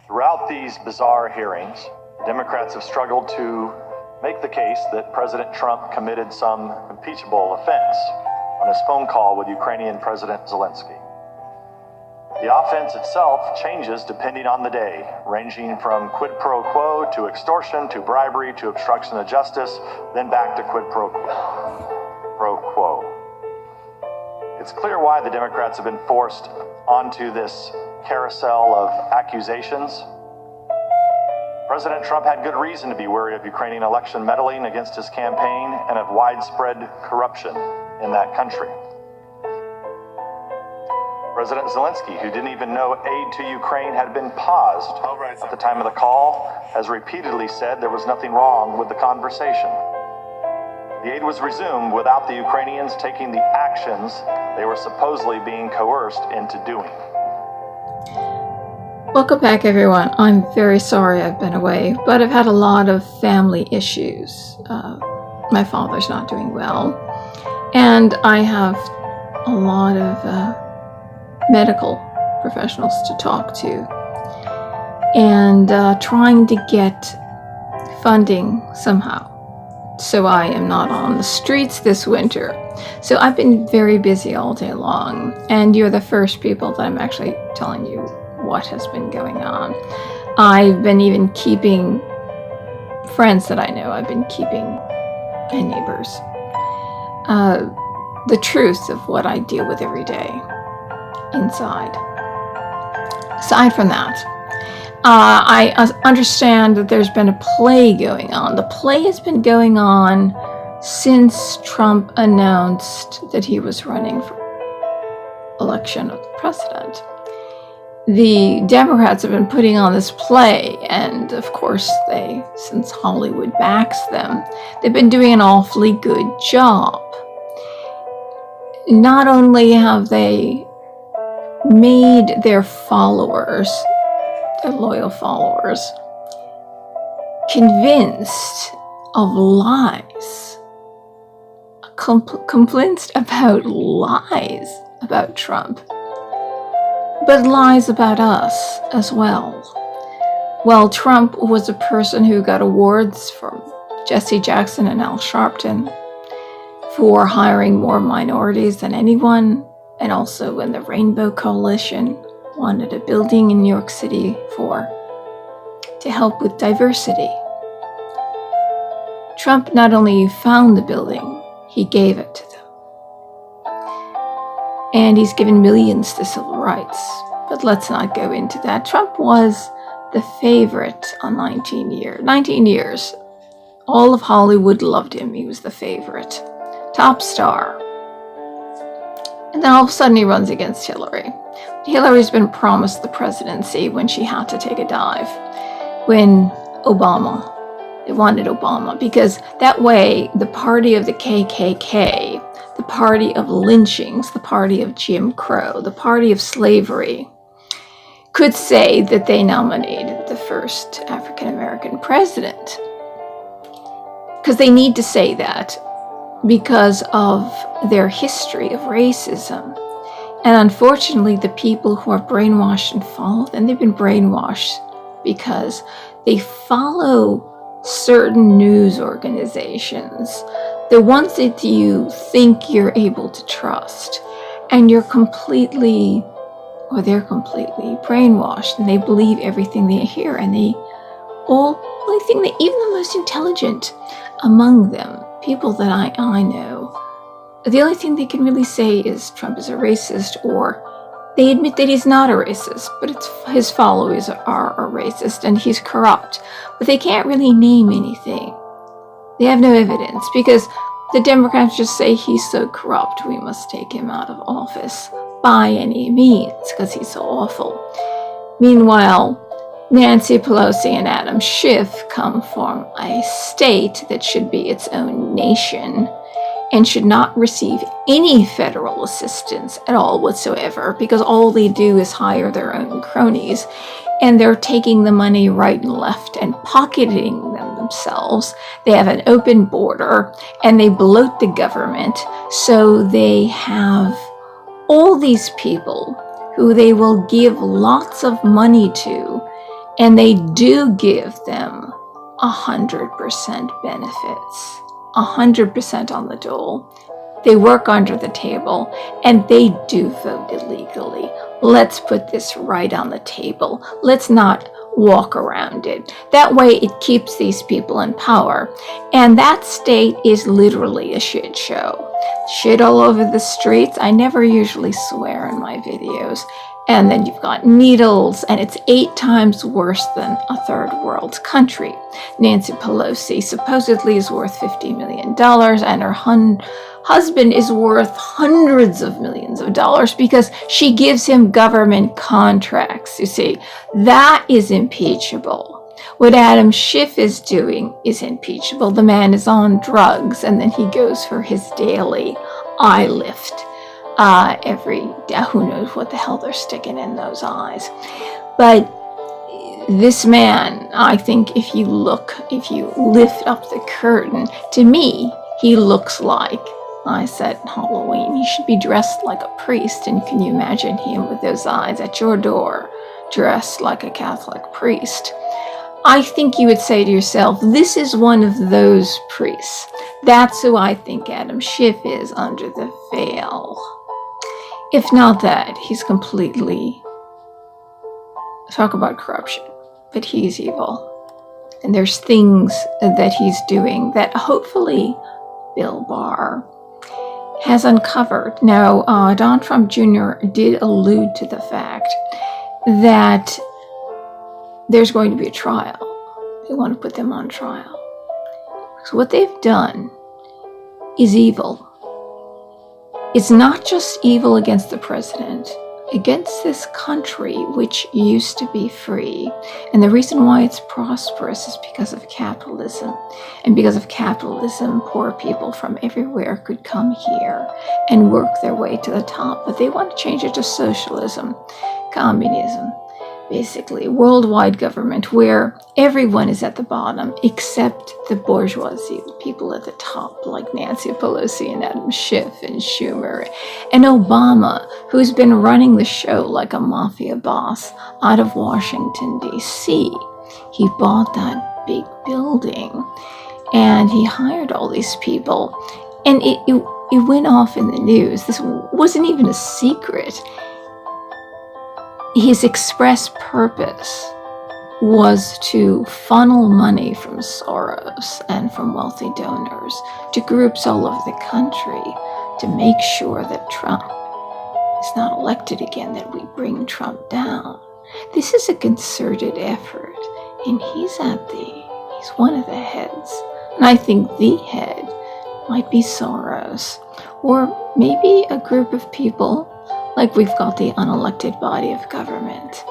Throughout these bizarre hearings, Democrats have struggled to make the case that President Trump committed some impeachable offense on his phone call with Ukrainian President Zelensky. The offense itself changes depending on the day, ranging from quid pro quo to extortion to bribery to obstruction of justice, then back to quid pro quo. It's clear why the Democrats have been forced onto this carousel of accusations. President Trump had good reason to be wary of Ukrainian election meddling against his campaign and of widespread corruption in that country. President Zelensky, who didn't even know aid to Ukraine had been paused at the time of the call, has repeatedly said there was nothing wrong with the conversation. The aid was resumed without the Ukrainians taking the actions they were supposedly being coerced into doing. Welcome back, everyone. I'm very sorry I've been away, but I've had a lot of family issues. My father's not doing well, and I have a lot of medical professionals to talk to, and trying to get funding somehow so I am not on the streets this winter. So I've been very busy all day long, and you're the first people that I'm actually telling you what has been going on. I've been even keeping friends that I know, I've been keeping, and neighbors, the truth of what I deal with every day inside. Aside from that, I understand that there's been a play going on. The play has been going on since Trump announced that he was running for election of president. The Democrats have been putting on this play, and of course since Hollywood backs them, they've been doing an awfully good job. Not only have they made their followers, their loyal followers, convinced of lies, convinced about lies about Trump, but lies about us as well. Well, Trump was a person who got awards from Jesse Jackson and Al Sharpton for hiring more minorities than anyone, and also when the Rainbow Coalition wanted a building in New York City to help with diversity. Trump not only found the building, he gave it to them. And he's given millions to civil rights. But let's not go into that. Trump was the favorite on 19 years. All of Hollywood loved him. He was the favorite. Top star. And then all of a sudden he runs against Hillary. Hillary's been promised the presidency when she had to take a dive. When they wanted Obama, because that way the party of the KKK, the party of lynchings, the party of Jim Crow, the party of slavery, could say that they nominated the first African-American president. Because they need to say that because of their history of racism. And unfortunately, the people who are brainwashed and follow them, they've been brainwashed because they follow certain news organizations, the ones that you think you're able to trust, and they're completely brainwashed, and they believe everything they hear, and even the most intelligent among them, people that I know, the only thing they can really say is Trump is a racist, or they admit that he's not a racist, but his followers are a racist and he's corrupt. But they can't really name anything. They have no evidence because the Democrats just say he's so corrupt, we must take him out of office by any means because he's so awful. Meanwhile, Nancy Pelosi and Adam Schiff come from a state that should be its own nation and should not receive any federal assistance at all whatsoever, because all they do is hire their own cronies, and they're taking the money right and left and pocketing them themselves. They have an open border, and they bloat the government, so they have all these people who they will give lots of money to And they do give them 100% benefits, 100% on the dole. They work under the table, and they do vote illegally. Let's put this right on the table. Let's not walk around it. That way it keeps these people in power. And that state is literally a shit show. Shit all over the streets. I never usually swear in my videos. And then you've got needles, and it's 8 times worse than a third world country. Nancy Pelosi supposedly is worth $50 million, and her husband is worth hundreds of millions of dollars because she gives him government contracts. You see, that is impeachable. What Adam Schiff is doing is impeachable. The man is on drugs, and then he goes for his daily eye lift. Every day, who knows what the hell they're sticking in those eyes. But this man, I think if you lift up the curtain, to me, he looks like, I said Halloween, he should be dressed like a priest. And can you imagine him with those eyes at your door, dressed like a Catholic priest? I think you would say to yourself, this is one of those priests. That's who I think Adam Schiff is under the veil. If not that, he's completely, talk about corruption, but he's evil. And there's things that he's doing that hopefully Bill Barr has uncovered. Now, Donald Trump Jr. did allude to the fact that there's going to be a trial. They want to put them on trial. So what they've done is evil. It's not just evil against the president, against this country, which used to be free. And the reason why it's prosperous is because of capitalism. And because of capitalism, poor people from everywhere could come here and work their way to the top. But they want to change it to socialism, communism, basically worldwide government where everyone is at the bottom except the bourgeoisie, the people at the top like Nancy Pelosi and Adam Schiff and Schumer and Obama, who's been running the show like a mafia boss out of Washington, D.C. He bought that big building and he hired all these people, and it went off in the news. This wasn't even a secret. His express purpose was to funnel money from Soros and from wealthy donors to groups all over the country to make sure that Trump is not elected again, that we bring Trump down. This is a concerted effort, and he's one of the heads. And I think the head might be Soros, or maybe a group of people. Like we've got the unelected body of government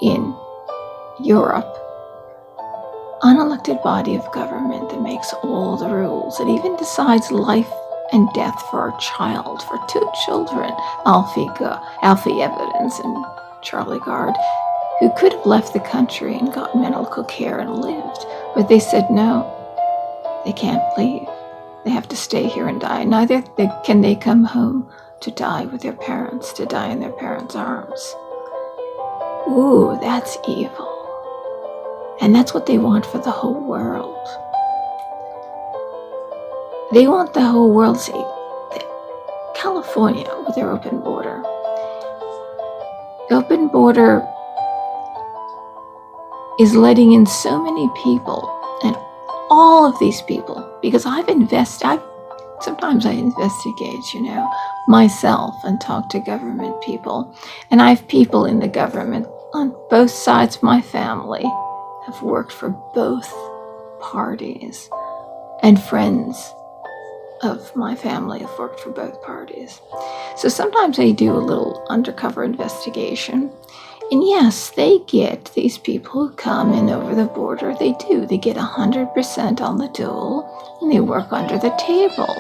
in Europe. Unelected body of government that makes all the rules. It even decides life and death for a child, for 2 children, Alfie Evans and Charlie Gard, who could have left the country and got medical care and lived. But they said no, they can't leave. They have to stay here and die. Neither can they come home to die with their parents, to die in their parents' arms. Ooh, that's evil. And that's what they want for the whole world. They want the whole world, see, California with their open border. The open border is letting in so many people, and all of these people, because sometimes I investigate, myself and talk to government people. And I have people in the government on both sides of my family have worked for both parties. And friends of my family have worked for both parties. So sometimes I do a little undercover investigation. And yes, they get these people who come in over the border. They do. They get 100% on the dole, and they work under the table.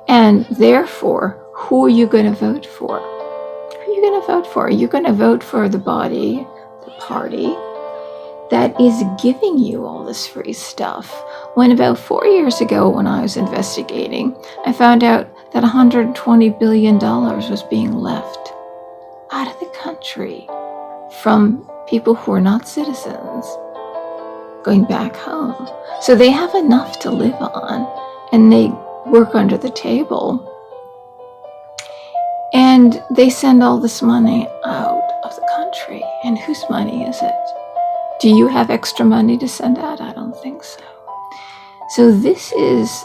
And therefore, who are you going to vote for? Who are you going to vote for? Are you going to vote for the party that is giving you all this free stuff? When about 4 years ago, when I was investigating, I found out that $120 billion was being left out of the country from people who are not citizens going back home. So they have enough to live on, and they work under the table. And they send all this money out of the country. And whose money is it? Do you have extra money to send out? I don't think so. So this is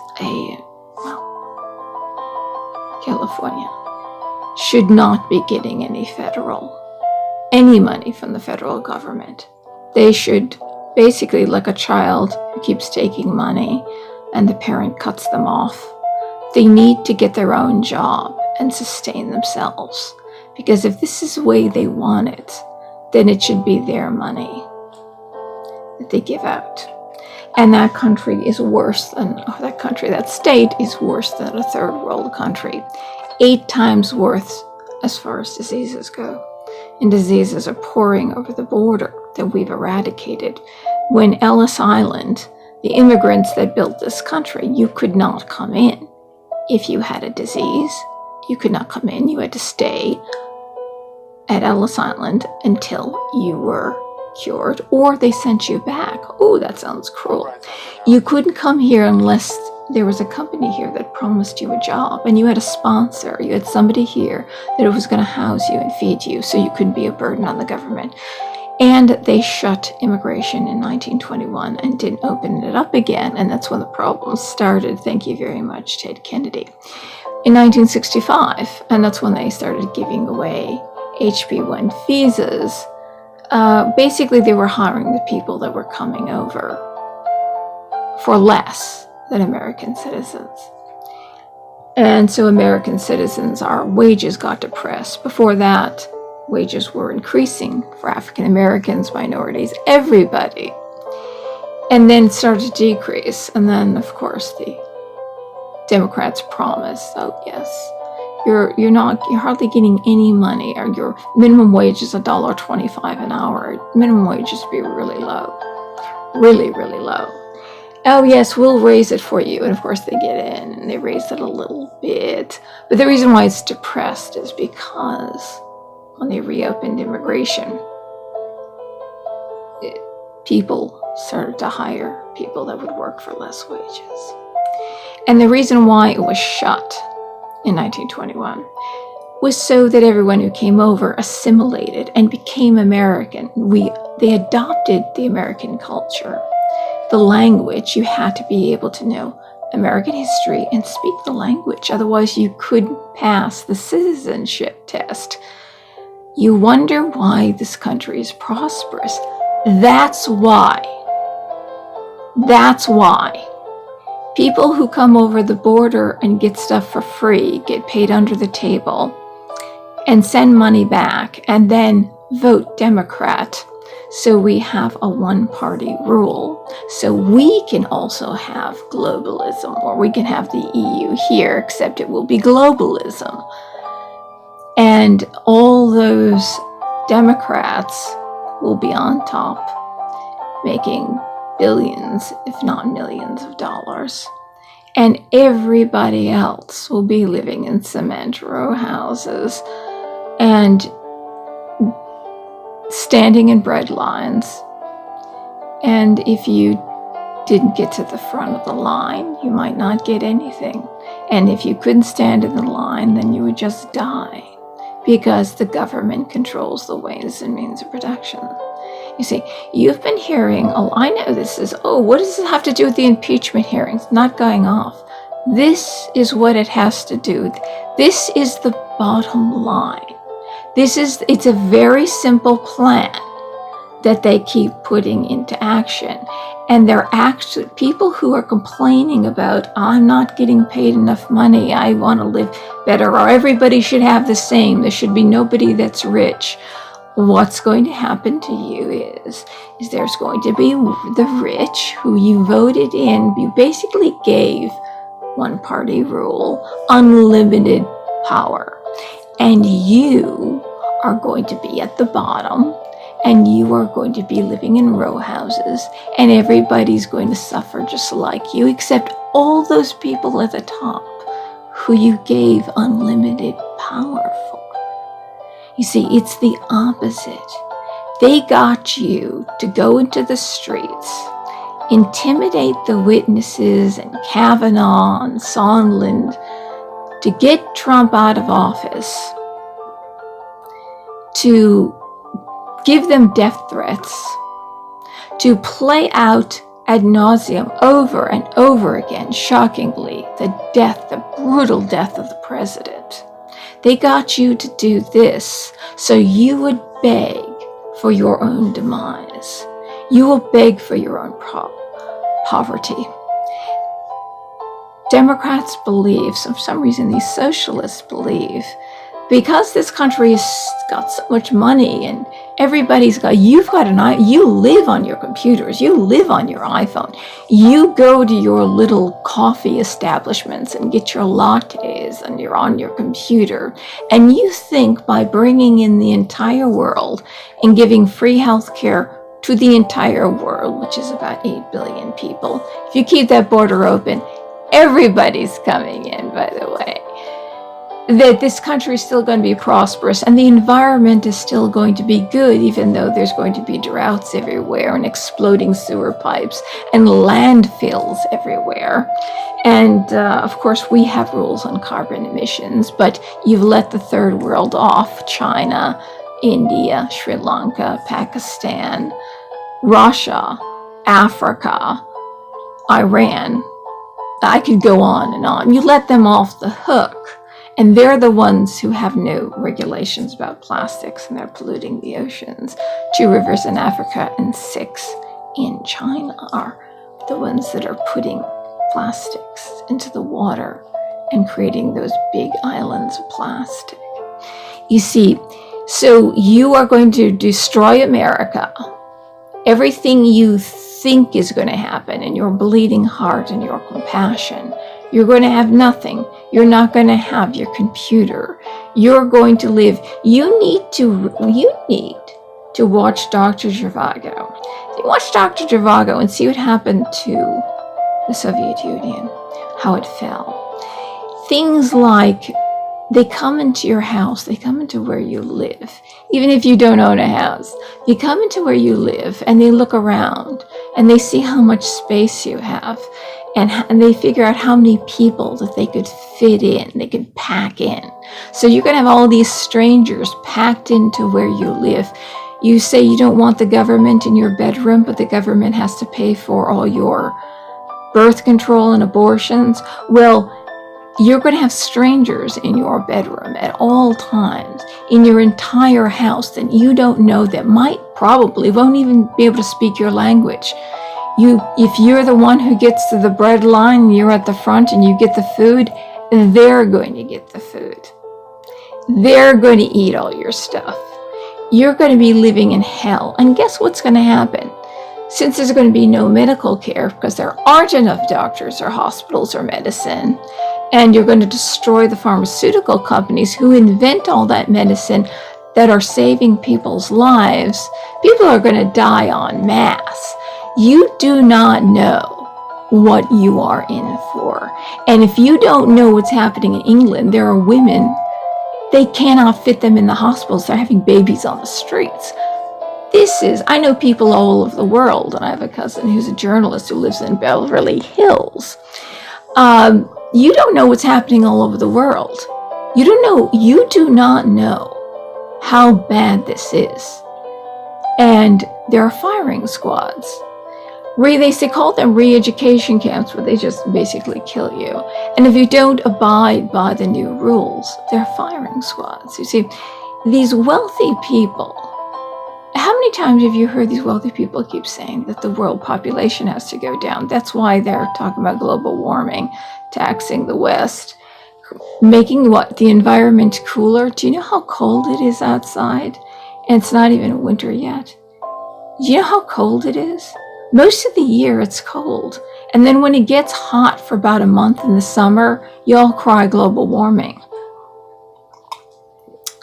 California should not be getting any money from the federal government. They should basically, like a child who keeps taking money and the parent cuts them off, they need to get their own job and sustain themselves. Because if this is the way they want it, then it should be their money that they give out. And that country is worse than, that state is worse than a third world country. 8 times worse as far as diseases go. And diseases are pouring over the border that we've eradicated. When Ellis Island, the immigrants that built this country, you could not come in. If you had a disease, you could not come in. You had to stay at Ellis Island until you were cured, or they sent you back. Oh, that sounds cruel. You couldn't come here unless there was a company here that promised you a job, and you had a sponsor. You had somebody here that was going to house you and feed you, so you couldn't be a burden on the government. And they shut immigration in 1921 and didn't open it up again, and that's when the problems started. Thank you very much, Ted Kennedy. In 1965, and that's when they started giving away HB1 visas. Basically, they were hiring the people that were coming over for less than American citizens. And so American citizens, our wages got depressed. Before that, wages were increasing for African Americans, minorities, everybody. And then started to decrease. And then, of course, the Democrats promised, oh yes, you're hardly getting any money, or your minimum wage is $1.25 an hour. Minimum wage used to be really low. Really, really low. Oh yes, we'll raise it for you. And of course they get in and they raise it a little bit. But the reason why it's depressed is because when they reopened immigration, people started to hire people that would work for less wages. And the reason why it was shut in 1921 was so that everyone who came over assimilated and became American. They adopted the American culture. The language, you had to be able to know American history and speak the language. Otherwise, you couldn't pass the citizenship test. You wonder why this country is prosperous. That's why. That's why. People who come over the border and get stuff for free, get paid under the table, and send money back, and then vote Democrat. So we have a one-party rule. So we can also have globalism, or we can have the EU here, except it will be globalism. And all those Democrats will be on top, making billions, if not millions of dollars. And everybody else will be living in cement row houses and standing in bread lines. And if you didn't get to the front of the line, you might not get anything. And if you couldn't stand in the line, then you would just die, because the government controls the ways and means of production. You see, you've been hearing, I know this is, what does this have to do with the impeachment hearings? Not going off. This is what it has to do with. This is the bottom line. It's a very simple plan that they keep putting into action. And they're actually, people who are complaining about, I'm not getting paid enough money, I want to live better, or everybody should have the same, there should be nobody that's rich. What's going to happen to you is there's going to be the rich who you voted in. You basically gave one-party rule unlimited power. And you are going to be at the bottom, and you are going to be living in row houses, and everybody's going to suffer just like you, except all those people at the top who you gave unlimited power for. You see, it's the opposite. They got you to go into the streets, intimidate the witnesses and Kavanaugh and Sondland to get Trump out of office, to give them death threats, to play out ad nauseum over and over again, shockingly, the brutal death of the president. They got you to do this so you would beg for your own demise. You will beg for your own poverty. Democrats believe, so for some reason these socialists believe, because this country has got so much money and you live on your computers, you live on your iPhone, you go to your little coffee establishments and get your lattes and you're on your computer, and you think by bringing in the entire world and giving free health care to the entire world, which is about 8 billion people, if you keep that border open, everybody's coming in, by the way, that this country is still going to be prosperous and the environment is still going to be good, even though there's going to be droughts everywhere and exploding sewer pipes and landfills everywhere. And of course, we have rules on carbon emissions, but you've let the third world off: China, India, Sri Lanka, Pakistan, Russia, Africa, Iran. I could go on and on. You let them off the hook. And they're the ones who have no regulations about plastics, and they're polluting the oceans. 2 rivers in Africa and 6 in China are the ones that are putting plastics into the water and creating those big islands of plastic. You see, so you are going to destroy America. Everything you think is going to happen in your bleeding heart and your compassion, you're going to have nothing. You're not going to have your computer. You're going to live. You need to watch Dr. Zhivago. You watch Dr. Zhivago and see what happened to the Soviet Union, how it fell. Things like they come into your house, they come into where you live, even if you don't own a house. They come into where you live and they look around and they see how much space you have. And they figure out how many people that they could fit in, they could pack in. So you're going to have all these strangers packed into where you live. You say you don't want the government in your bedroom, but the government has to pay for all your birth control and abortions. Well, you're going to have strangers in your bedroom at all times, in your entire house that you don't know, that probably won't even be able to speak your language. If you're the one who gets to the bread line, you're at the front and you get the food, they're going to get the food. They're going to eat all your stuff. You're going to be living in hell. And guess what's going to happen? Since there's going to be no medical care because there aren't enough doctors or hospitals or medicine, and you're going to destroy the pharmaceutical companies who invent all that medicine that are saving people's lives, people are going to die en masse. You do not know what you are in for. And if you don't know what's happening in England, there are women, they cannot fit them in the hospitals. They're having babies on the streets. I know people all over the world, and I have a cousin who's a journalist who lives in Beverly Hills. You don't know what's happening all over the world. You do not know how bad this is. And there are firing squads. They call them re-education camps, where they just basically kill you. And if you don't abide by the new rules, they're firing squads. You see, these wealthy people, how many times have you heard these wealthy people keep saying that the world population has to go down? That's why they're talking about global warming, taxing the West, making the environment cooler. Do you know how cold it is outside? And it's not even winter yet. Do you know how cold it is? Most of the year it's cold. And then when it gets hot for about a month in the summer, you all cry global warming.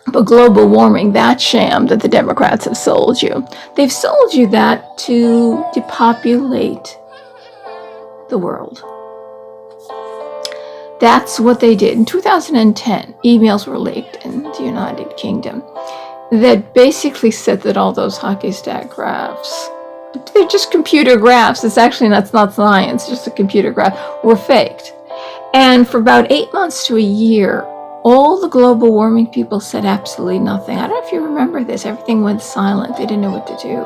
But global warming, that sham that the Democrats have sold you, they've sold you that to depopulate the world. That's what they did. In 2010, emails were leaked in the United Kingdom. that basically said that all those hockey stick graphs, they're just computer graphs. It's actually that's not science, just a computer graph, were faked. And for about 8 months to a year, all the global warming people said absolutely nothing. I don't know if you remember this. Everything went silent. They didn't know what to do.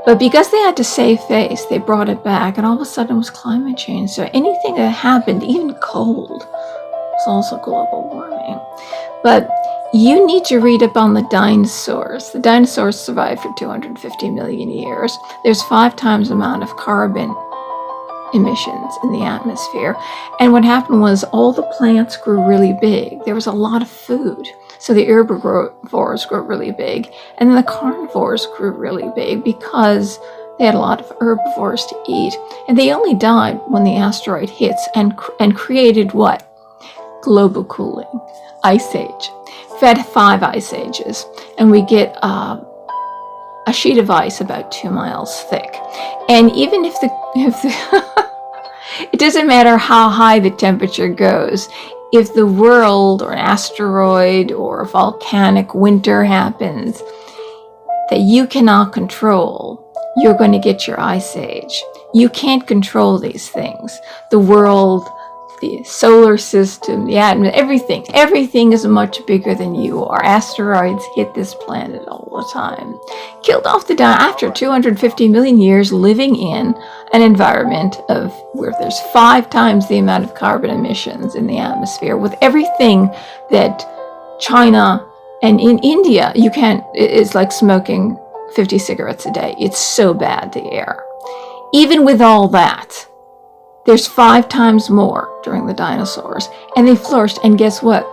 But because they had to save face, they brought it back, and all of a sudden it was climate change. So anything that happened, even cold, was also global warming. But you need to read up on the dinosaurs. The dinosaurs survived for 250 million years. There's 5 times the amount of carbon emissions in the atmosphere. And what happened was all the plants grew really big. There was a lot of food. So the herbivores grew really big. And then the carnivores grew really big because they had a lot of herbivores to eat. And they only died when the asteroid hits and created what? Global cooling. Ice age. We've had 5 ice ages. And we get a sheet of ice about 2 miles thick. And even if the it doesn't matter how high the temperature goes, if the world or an asteroid or a volcanic winter happens that you cannot control, you're going to get your ice age. You can't control these things. The world, the solar system, the atmosphere, everything is much bigger than you are. Asteroids hit this planet all the time. Killed off the after 250 million years living in an environment of where there's 5 times the amount of carbon emissions in the atmosphere, with everything that China and in India, it's like smoking 50 cigarettes a day. It's so bad, the air. Even with all that, there's 5 times more during the dinosaurs, and they flourished. And guess what?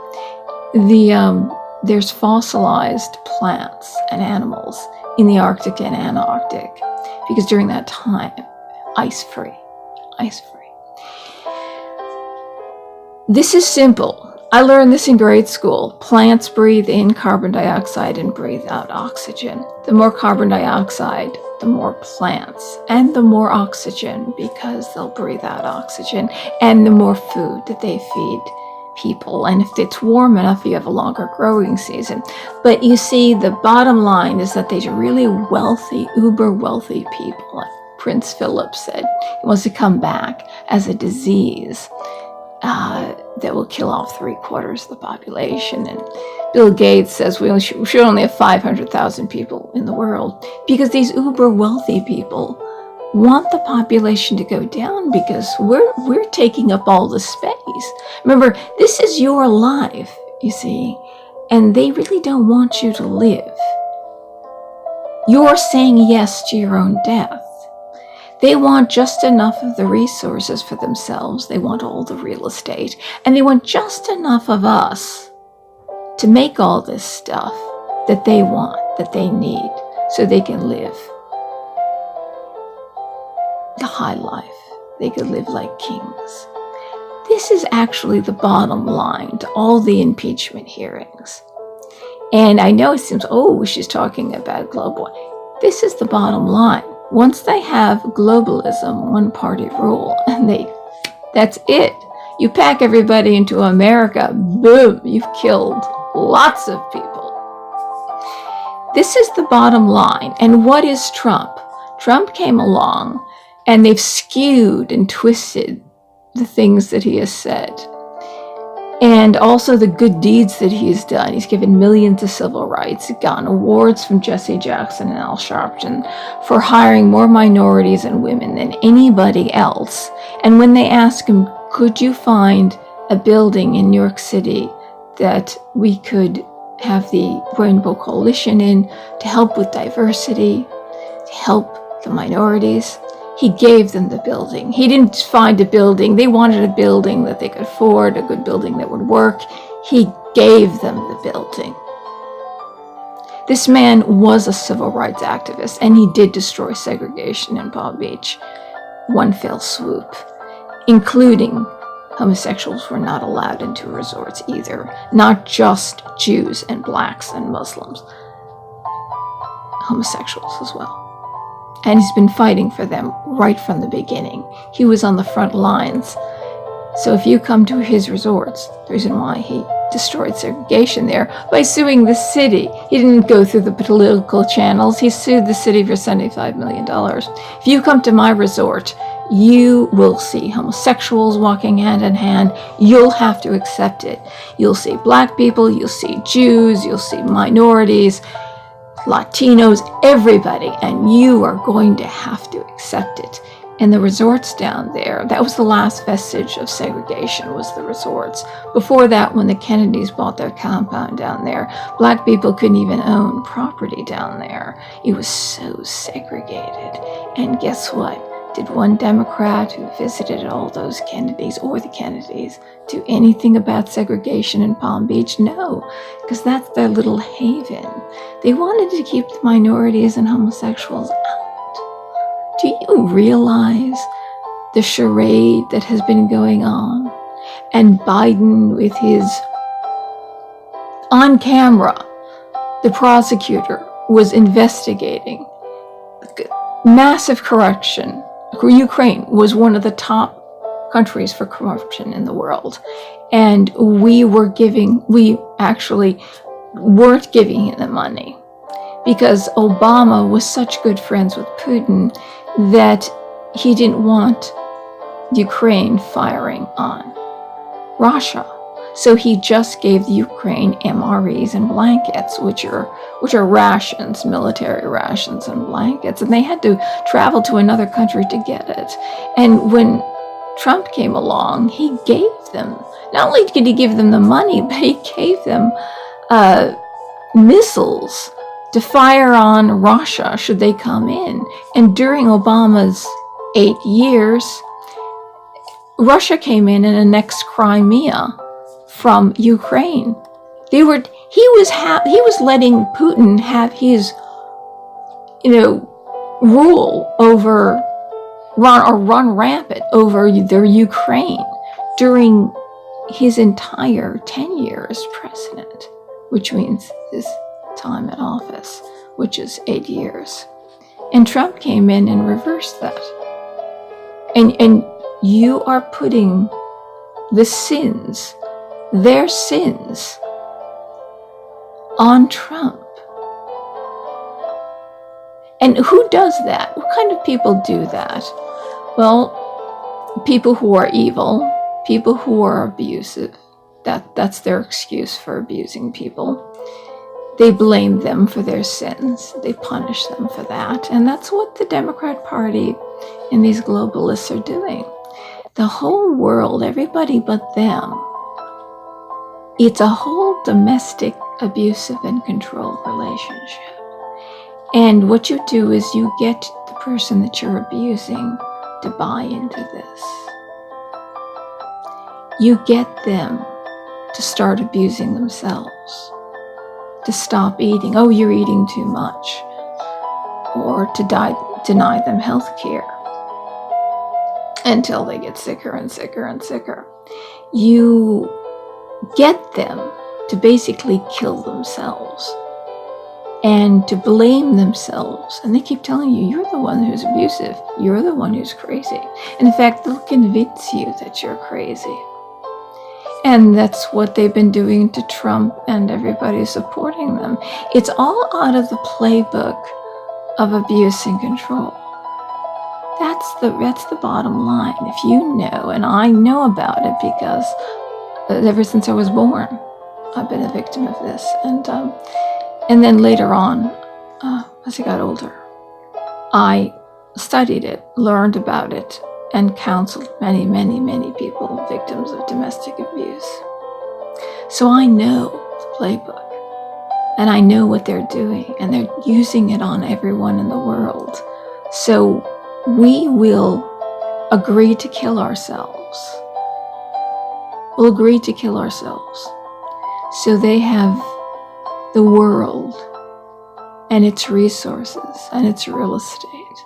There's fossilized plants and animals in the Arctic and Antarctic because during that time, ice-free. This is simple. I learned this in grade school. Plants breathe in carbon dioxide and breathe out oxygen. The more carbon dioxide, the more plants, and the more oxygen because they'll breathe out oxygen, and the more food that they feed people. And if it's warm enough, you have a longer growing season. But you see, the bottom line is that these really wealthy, uber wealthy people, like Prince Philip said, he wants to come back as a disease that will kill off 3/4 of the population. And Bill Gates says we should only have 500,000 people in the world because these uber wealthy people want the population to go down because we're taking up all the space. Remember, this is your life, you see, and they really don't want you to live. You're saying yes to your own death. They want just enough of the resources for themselves. They want all the real estate. And they want just enough of us to make all this stuff that they want, that they need, so they can live the high life. They can live like kings. This is actually the bottom line to all the impeachment hearings. And I know it seems, she's talking about global. This is the bottom line. Once they have globalism, one-party rule, and that's it. You pack everybody into America, boom, you've killed lots of people. This is the bottom line. And what is Trump? Trump came along, and they've skewed and twisted the things that he has said. And also the good deeds that he's done. He's given millions of civil rights. He's gotten awards from Jesse Jackson and Al Sharpton for hiring more minorities and women than anybody else. And when they ask him, could you find a building in New York City that we could have the Rainbow Coalition in to help with diversity, to help the minorities? He gave them the building. He didn't find a building. They wanted a building that they could afford, a good building that would work. He gave them the building. This man was a civil rights activist, and he did destroy segregation in Palm Beach. One fell swoop, including homosexuals were not allowed into resorts either. Not just Jews and blacks and Muslims. Homosexuals as well. And he's been fighting for them right from the beginning. He was on the front lines. So if you come to his resorts, the reason why he destroyed segregation there by suing the city. He didn't go through the political channels. He sued the city for $75 million. If you come to my resort, you will see homosexuals walking hand in hand. You'll have to accept it. You'll see black people, you'll see Jews, you'll see minorities, Latinos, everybody, and you are going to have to accept it. And the resorts down there, that was the last vestige of segregation, was the resorts. Before that, when the Kennedys bought their compound down there, black people couldn't even own property down there. It was so segregated. And guess what? Did one Democrat who visited all those Kennedys, or the Kennedys, do anything about segregation in Palm Beach? No, because that's their little haven. They wanted to keep the minorities and homosexuals out. Do you realize the charade that has been going on? And Biden with his, on camera, the prosecutor was investigating massive corruption. Ukraine was one of the top countries for corruption in the world. And we actually weren't giving him the money because Obama was such good friends with Putin that he didn't want Ukraine firing on Russia. So he just gave the Ukraine MREs and blankets, which are rations, military rations and blankets, and they had to travel to another country to get it. And when Trump came along, he gave them, not only did he give them the money, but he gave them missiles to fire on Russia should they come in. And during Obama's 8 years, Russia came in and annexed Crimea from Ukraine. He was letting Putin have his, rule over, run rampant over their Ukraine during his entire 10 years as president, which means his time in office, which is 8 years. And Trump came in and reversed that. And you are putting the sins, their sins, on Trump. And who does that? What kind of people do that? Well, people who are evil, people who are abusive. That's their excuse for abusing people. They blame them for their sins. They punish them for that. And that's what the Democrat Party and these globalists are doing. The whole world, everybody but them, it's a whole domestic abusive and control relationship. And what you do is you get the person that you're abusing to buy into this. You get them to start abusing themselves, to stop eating. Oh, you're eating too much. Or to deny them health care until they get sicker and sicker and sicker. You get them to basically kill themselves and to blame themselves. And they keep telling you, you're the one who's abusive. You're the one who's crazy. And in fact, they'll convince you that you're crazy. And that's what they've been doing to Trump and everybody supporting them. It's all out of the playbook of abuse and control. That's the bottom line. If you know, and I know about it because ever since I was born, I've been a victim of this. And then later on, as I got older, I studied it, learned about it, and counseled many, many, many people, victims of domestic abuse. So I know the playbook, and I know what they're doing, and they're using it on everyone in the world. So we will agree to kill ourselves. We'll agree to kill ourselves. So they have the world and its resources and its real estate.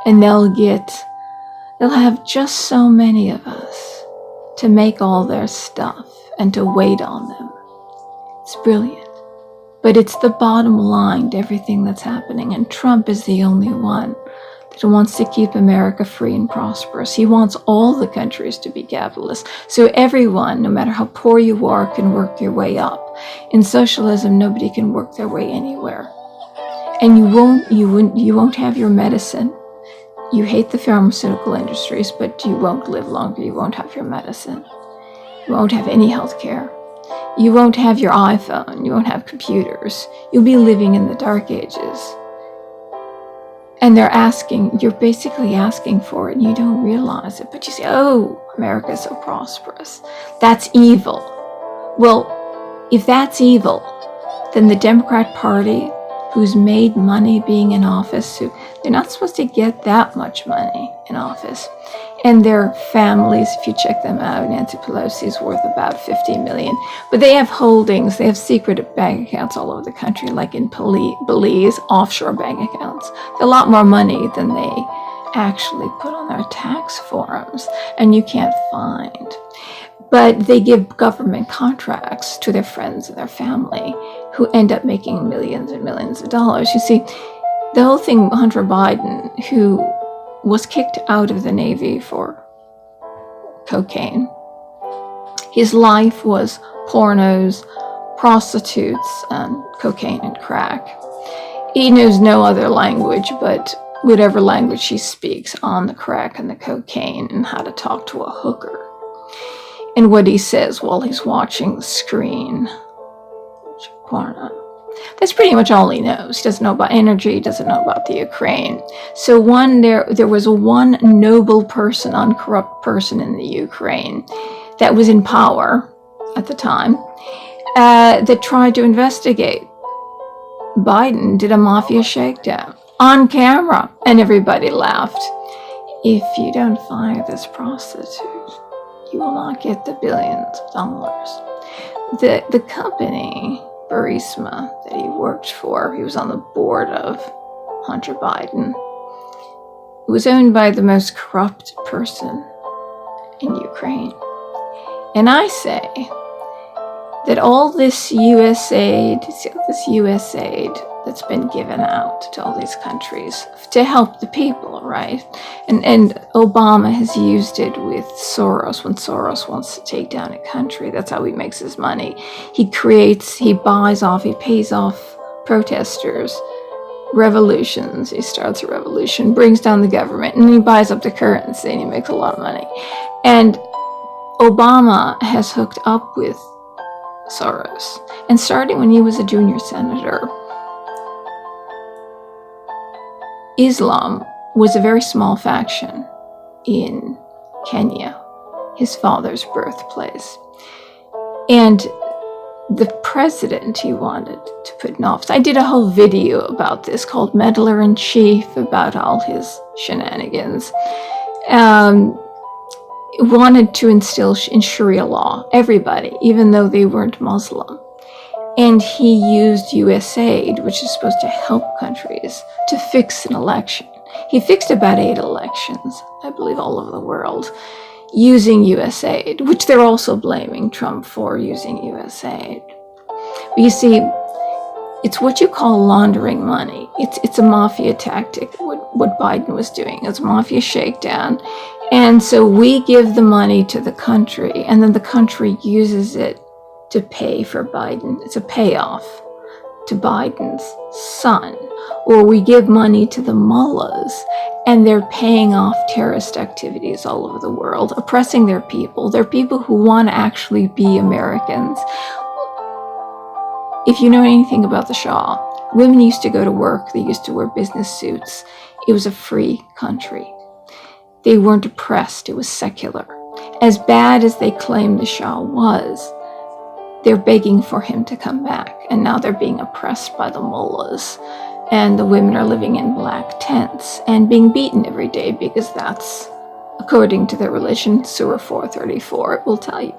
And they'll have just so many of us to make all their stuff and to wait on them. It's brilliant. But it's the bottom line to everything that's happening. And Trump is the only one that he wants to keep America free and prosperous. He wants all the countries to be capitalist. So everyone, no matter how poor you are, can work your way up. In socialism, nobody can work their way anywhere. And you won't have your medicine. You hate the pharmaceutical industries, but you won't live longer. You won't have your medicine. You won't have any health care. You won't have your iPhone. You won't have computers. You'll be living in the dark ages. And you're basically asking for it, and you don't realize it. But you say, oh, America is so prosperous. That's evil. Well, if that's evil, then the Democrat Party, who's made money being in office, they're not supposed to get that much money in office. And their families, if you check them out, Nancy Pelosi's worth about $50 million. But they have holdings, they have secret bank accounts all over the country, like in Belize, offshore bank accounts. They're a lot more money than they actually put on their tax forms, and you can't find. But they give government contracts to their friends and their family, who end up making millions and millions of dollars. You see, the whole thing, Hunter Biden, who was kicked out of the Navy for cocaine. His life was pornos, prostitutes, and cocaine and crack. He knows no other language but whatever language he speaks on the crack and the cocaine, and how to talk to a hooker. And what he says while he's watching the screen. Porno. That's pretty much all he knows. He doesn't know about energy, doesn't know about the Ukraine. So there was one noble person, uncorrupt person in the Ukraine that was in power at the time that tried to investigate. Biden did a mafia shakedown on camera, and everybody laughed. If you don't fire this prostitute, you will not get the billions of dollars. The company, Burisma, that he worked for, he was on the board of Hunter Biden. It was owned by the most corrupt person in Ukraine. And I say that all this US aid that's been given out to all these countries to help the people, right? And Obama has used it with Soros. When Soros wants to take down a country, that's how he makes his money. He pays off protesters, revolutions. He starts a revolution, brings down the government, and he buys up the currency, and he makes a lot of money. And Obama has hooked up with Soros. And starting when he was a junior senator, Islam was a very small faction in Kenya, his father's birthplace. And the president he wanted to put in office, I did a whole video about this called Meddler in Chief, about all his shenanigans, wanted to instill in Sharia law everybody, even though they weren't Muslim. And he used US aid, which is supposed to help countries, to fix an election. He fixed about 8 elections, I believe, all over the world, using US aid, which they're also blaming Trump for using US aid. But you see, it's what you call laundering money. It's a mafia tactic, what Biden was doing. It's a mafia shakedown. And so we give the money to the country, and then the country uses it to pay for Biden. It's a payoff to Biden's son. Or we give money to the mullahs, and they're paying off terrorist activities all over the world, oppressing their people. They're people who want to actually be Americans. If you know anything about the Shah, women used to go to work. They used to wear business suits. It was a free country. They weren't oppressed. It was secular. As bad as they claimed the Shah was, they're begging for him to come back. And now they're being oppressed by the mullahs. And the women are living in black tents and being beaten every day, because that's, according to their religion, Surah 434, it will tell you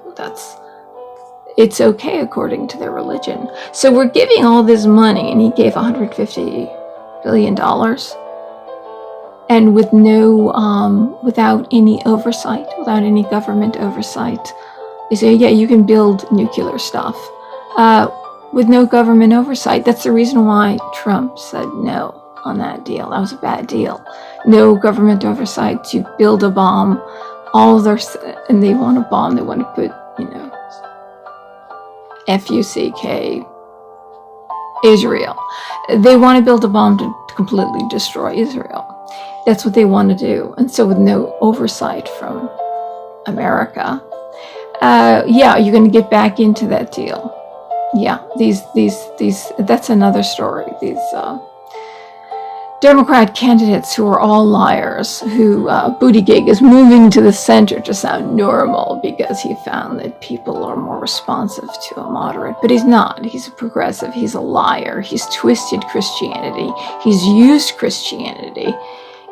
it's okay according to their religion. So we're giving all this money, and he gave $150 billion, and with without any oversight, without any government oversight. They say, yeah, you can build nuclear stuff with no government oversight. That's the reason why Trump said no. on that deal. That was a bad deal. No government oversight. You build a bomb, and they want a bomb. They want to put, FUCK, Israel. They want to build a bomb to completely destroy Israel. That's what they want to do. And so with no oversight from America, you're going to get back into that deal. Yeah, these, that's another story. These Democrat candidates who are all liars, who Buttigieg is moving to the center to sound normal because he found that people are more responsive to a moderate. But he's not. He's a progressive. He's a liar. He's twisted Christianity. He's used Christianity.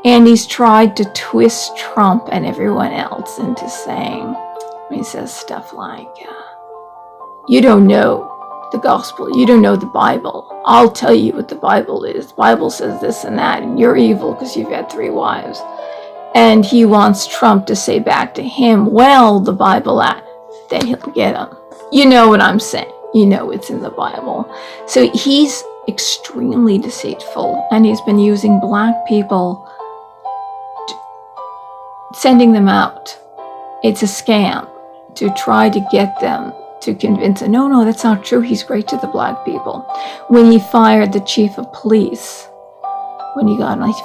And he's tried to twist Trump and everyone else into saying, he says stuff like, you don't know the gospel, you don't know the Bible. I'll tell you what the Bible is. The Bible says this and that, and you're evil because you've had 3 wives. And he wants Trump to say back to him, well, the Bible, then he'll get him. You know what I'm saying. You know it's in the Bible. So he's extremely deceitful, and he's been using black people, sending them out. It's a scam to try to get them to convince him, no, that's not true. He's great to the black people. When he fired the chief of police, he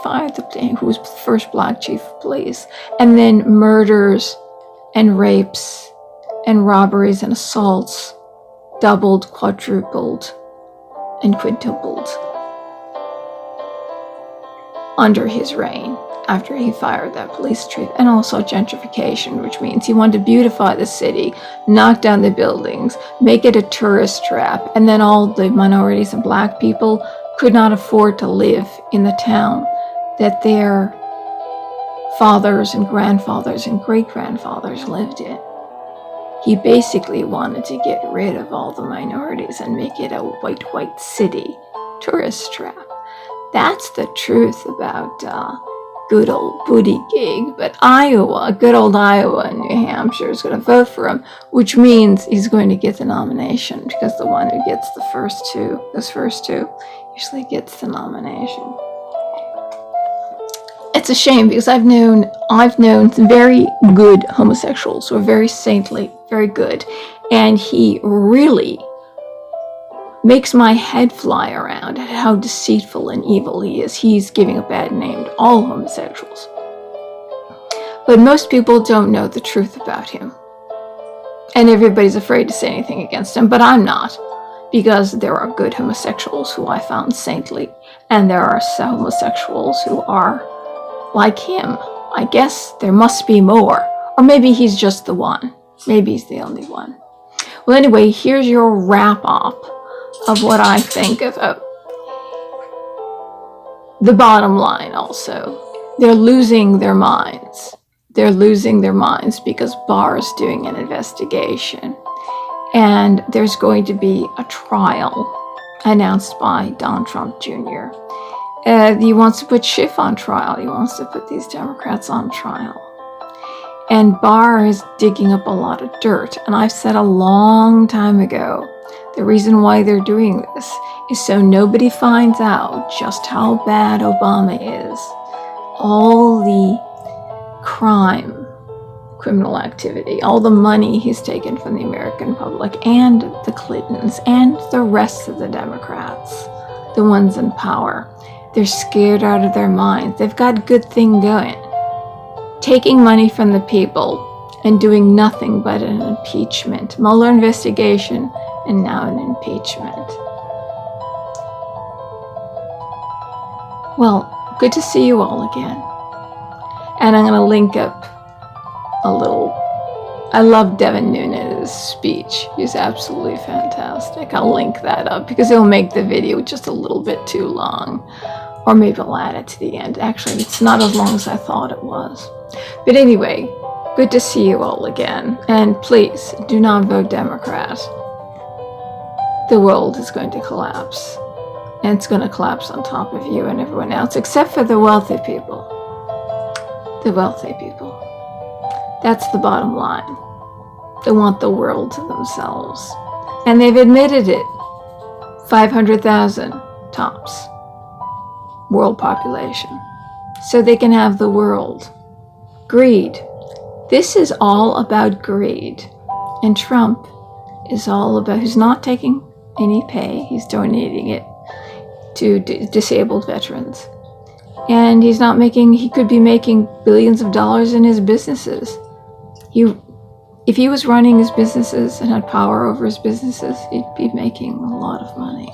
fired who was the first black chief of police, and then murders and rapes and robberies and assaults doubled, quadrupled, and quintupled under his reign. After he fired that police chief, and also gentrification, which means he wanted to beautify the city, knock down the buildings, make it a tourist trap, and then all the minorities and black people could not afford to live in the town that their fathers and grandfathers and great-grandfathers lived in. He basically wanted to get rid of all the minorities and make it a white city tourist trap. That's the truth about good old Buttigieg. But good old Iowa and New Hampshire is going to vote for him, which means he's going to get the nomination, because the one who gets those first two, usually gets the nomination. It's a shame, because I've known some very good homosexuals who are very saintly, very good, and he really makes my head fly around at how deceitful and evil he is. He's giving a bad name to all homosexuals. But most people don't know the truth about him. And everybody's afraid to say anything against him, but I'm not. Because there are good homosexuals who I found saintly, and there are some homosexuals who are like him. I guess there must be more. Or maybe he's just the one. Maybe he's the only one. Well, anyway, here's your wrap-up of what I think of the bottom line also. They're losing their minds. They're losing their minds because Barr is doing an investigation. And there's going to be a trial announced by Don Trump Jr. He wants to put Schiff on trial. He wants to put these Democrats on trial. And Barr is digging up a lot of dirt. And I've said a long time ago, the reason why they're doing this is so nobody finds out just how bad Obama is. All the criminal activity, all the money he's taken from the American public, and the Clintons, and the rest of the Democrats, the ones in power. They're scared out of their minds. They've got a good thing going. Taking money from the people and doing nothing but an impeachment. Mueller investigation, and now an impeachment. Well, good to see you all again. And I'm going to link up a little. I love Devin Nunes' speech. He's absolutely fantastic. I'll link that up because it'll make the video just a little bit too long. Or maybe I'll add it to the end. Actually, it's not as long as I thought it was. But anyway, good to see you all again. And please, do not vote Democrat. The world is going to collapse. And it's going to collapse on top of you and everyone else, except for the wealthy people. The wealthy people. That's the bottom line. They want the world to themselves. And they've admitted it. 500,000 tops. world population so they can have the world. Greed. This is all about greed. And Trump is all about, who's not taking any pay, he's donating it to disabled veterans. And he's not making, he could be making billions of dollars in his businesses. If he was running his businesses and had power over his businesses, he'd be making a lot of money.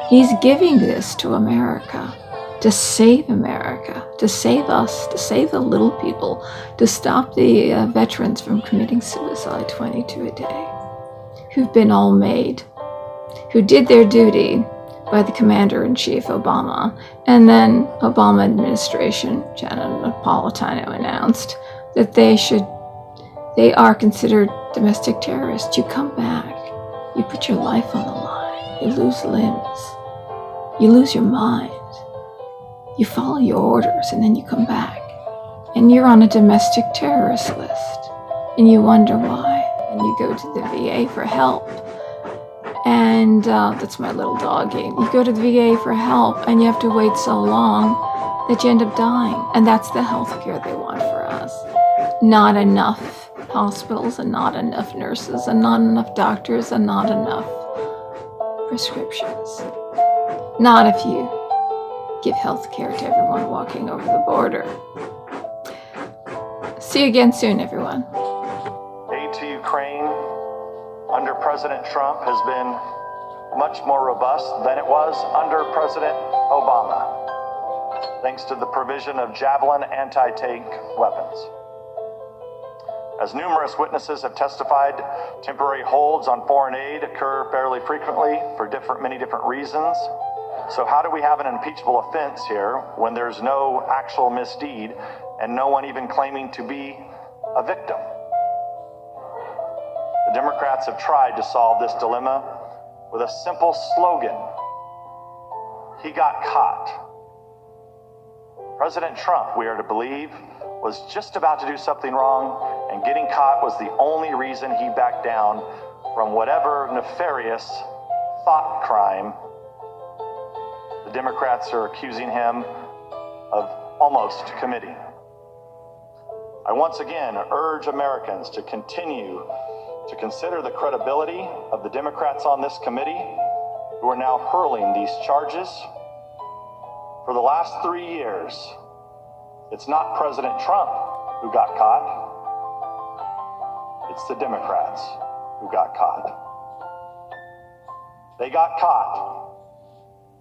He's giving this to America, to save America, to save us, to save the little people, to stop the veterans from committing suicide 22 a day, who've been all made, who did their duty by the Commander-in-Chief Obama, and then Obama administration, Janet Napolitano announced that they are considered domestic terrorists. You come back, you put your life on the line, you lose limbs, you lose your mind, you follow your orders, and then you come back, and you're on a domestic terrorist list, and you wonder why, and you go to the VA for help. And that's my little doggy. You go to the VA for help, and you have to wait so long that you end up dying. And that's the health care they want for us. Not enough hospitals, and not enough nurses, and not enough doctors, and not enough prescriptions. Not if you give health care to everyone walking over the border. See you again soon, everyone. Aid to Ukraine under President Trump has been much more robust than it was under President Obama, thanks to the provision of Javelin anti-tank weapons. As numerous witnesses have testified, temporary holds on foreign aid occur fairly frequently for many different reasons. So how do we have an impeachable offense here when there's no actual misdeed and no one even claiming to be a victim? The Democrats have tried to solve this dilemma with a simple slogan: he got caught. President Trump, we are to believe, was just about to do something wrong, and getting caught was the only reason he backed down from whatever nefarious thought crime the Democrats are accusing him of almost committing. I once again urge Americans to continue to consider the credibility of the Democrats on this committee who are now hurling these charges. For the last 3 years, it's not President Trump who got caught. It's the Democrats who got caught. They got caught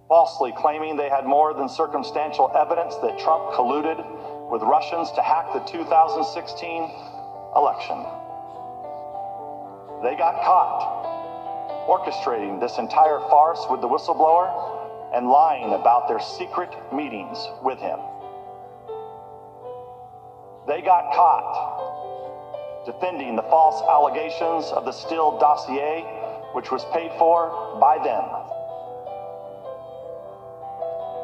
falsely claiming they had more than circumstantial evidence that Trump colluded with Russians to hack the 2016 election. They got caught orchestrating this entire farce with the whistleblower and lying about their secret meetings with him. They got caught defending the false allegations of the Steele dossier, which was paid for by them.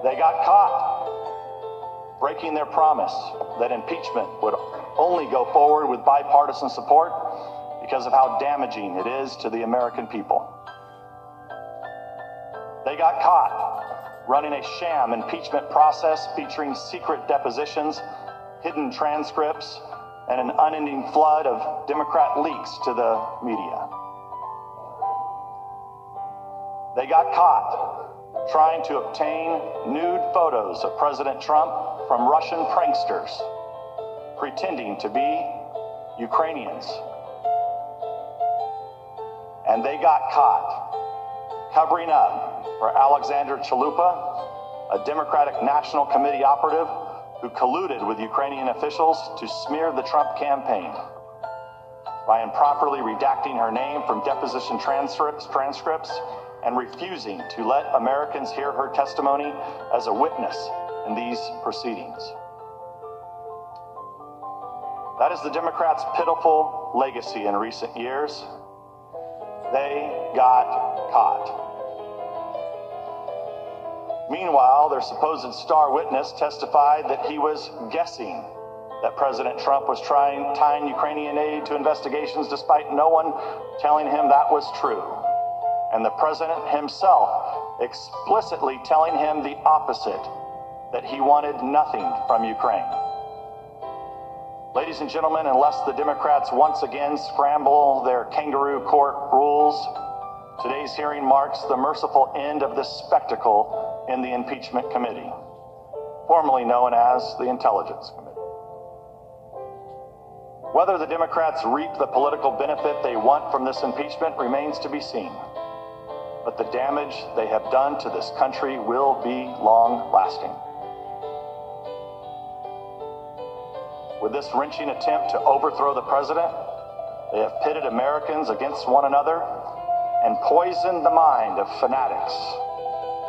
They got caught breaking their promise that impeachment would only go forward with bipartisan support because of how damaging it is to the American people. They got caught running a sham impeachment process featuring secret depositions, hidden transcripts, and an unending flood of Democrat leaks to the media. They got caught trying to obtain nude photos of President Trump from Russian pranksters, pretending to be Ukrainians. And they got caught covering up for Alexander Chalupa, a Democratic National Committee operative who colluded with Ukrainian officials to smear the Trump campaign by improperly redacting her name from deposition transcripts and refusing to let Americans hear her testimony as a witness in these proceedings. That is the Democrats' pitiful legacy in recent years. They got caught. Meanwhile, their supposed star witness testified that he was guessing that President Trump was tying Ukrainian aid to investigations despite no one telling him that was true. And the president himself explicitly telling him the opposite, that he wanted nothing from Ukraine. Ladies and gentlemen, unless the Democrats once again scramble their kangaroo court rules, today's hearing marks the merciful end of this spectacle in the Impeachment Committee, formerly known as the Intelligence Committee. Whether the Democrats reap the political benefit they want from this impeachment remains to be seen, but the damage they have done to this country will be long-lasting. With this wrenching attempt to overthrow the president, they have pitted Americans against one another and poisoned the mind of fanatics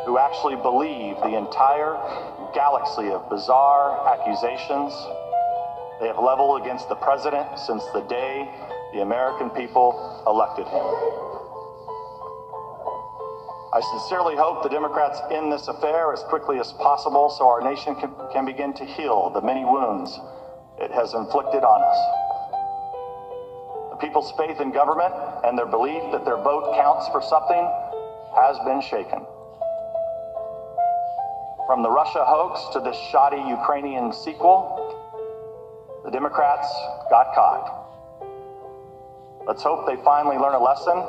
who actually believe the entire galaxy of bizarre accusations they have leveled against the president since the day the American people elected him. I sincerely hope the Democrats end this affair as quickly as possible so our nation can begin to heal the many wounds it has inflicted on us. The people's faith in government and their belief that their vote counts for something has been shaken. From the Russia hoax to this shoddy Ukrainian sequel, the Democrats got caught. Let's hope they finally learn a lesson,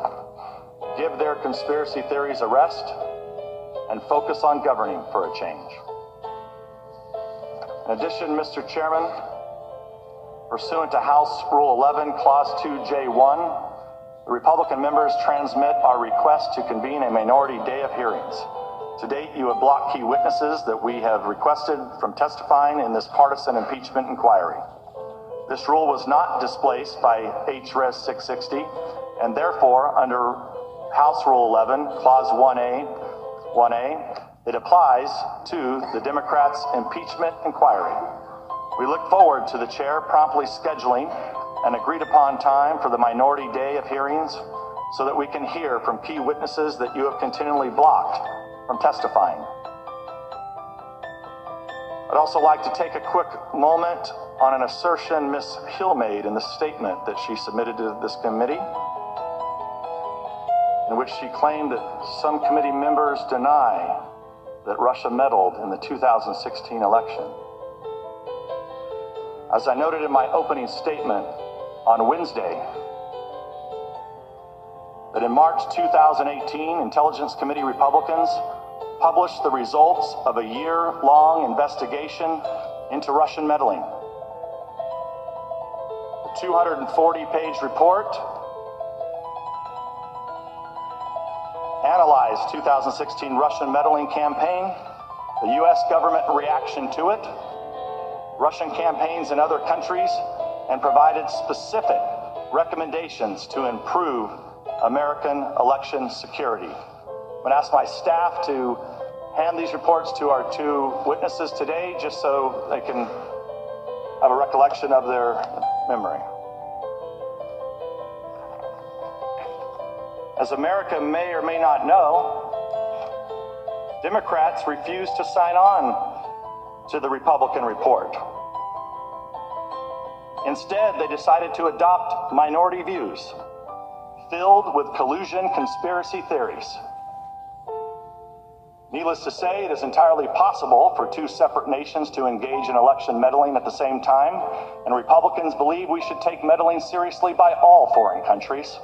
give their conspiracy theories a rest, and focus on governing for a change. In addition, Mr. Chairman, pursuant to House Rule 11, Clause 2J1, the Republican members transmit our request to convene a minority day of hearings. To date, you have blocked key witnesses that we have requested from testifying in this partisan impeachment inquiry. This rule was not displaced by H.Res. 660, and therefore, under House Rule 11, Clause 1A, it applies to the Democrats' impeachment inquiry. We look forward to the chair promptly scheduling an agreed-upon time for the minority day of hearings so that we can hear from key witnesses that you have continually blocked from testifying. I'd also like to take a quick moment on an assertion Ms. Hill made in the statement that she submitted to this committee, in which she claimed that some committee members deny that Russia meddled in the 2016 election. As I noted in my opening statement on Wednesday, that in March 2018, Intelligence Committee Republicans published the results of a year-long investigation into Russian meddling. The 240-page report analyzed 2016 Russian meddling campaign, the U.S. government reaction to it, Russian campaigns in other countries, and provided specific recommendations to improve American election security. I'm going to ask my staff to hand these reports to our two witnesses today, just so they can have a recollection of their memory. As America may or may not know, Democrats refused to sign on to the Republican report. Instead, they decided to adopt minority views filled with collusion conspiracy theories. Needless to say, it is entirely possible for two separate nations to engage in election meddling at the same time, and Republicans believe we should take meddling seriously by all foreign countries,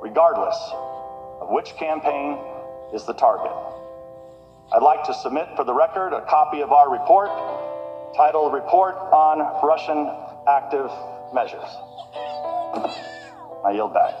regardless of which campaign is the target. I'd like to submit for the record a copy of our report titled Report on Russian Active Measures. I yield back.